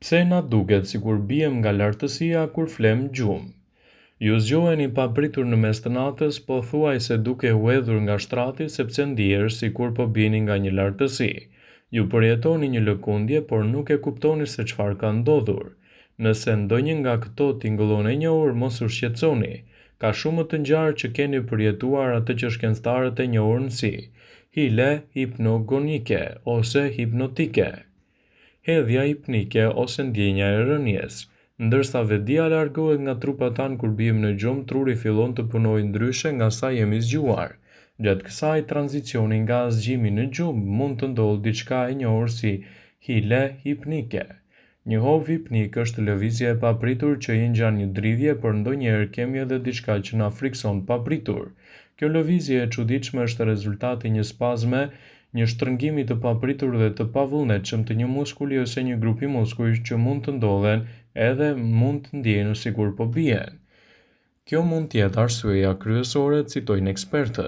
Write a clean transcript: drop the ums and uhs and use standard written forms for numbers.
Pse na duket sikur biem nga lartësia kur flem gjumë? Ju zgjoheni pa pritur në mes të natës, pothuajse duke huedhur nga shtrati sepse ndihesh sikur po bini nga një lartësi. Ju përjetoni një lëkundje, por nuk e kuptoni se çfarë ka ndodhur. Nëse ndonjë nga këto tingëllon e njohur, mos u shqetësoni. Ka shumë të ngjarë që keni përjetuar atë që shkencëtarët e njohur si hile hipnogonike ose hipnotike, hedhja hipnike ose ndjenja e rënies. Ndërsa vedia largohet nga trupa tanë kur biem në gjumë, truri fillon të punojë ndryshe nga sa jemi zgjuar. Gjatë kësaj tranzicioni nga zgjimi në gjumë mund të ndodhë diçka e njohur si hile hipnike. Një hov hipnik është lëvizje e papritur që i ngjan një dridhje, por ndonjëherë kemi edhe diçka që na frikson papritur. Kjo lëvizje e çuditshme është rezultati i një spazme, një shtrëngimi të papritur dhe të pavullnetshëm të një muskuli ose një grupi muskujsh që mund të ndodhen edhe mund të ndjehen sikur po bien. Kjo mund të jetë arsyeja kryesore, citojnë ekspertët.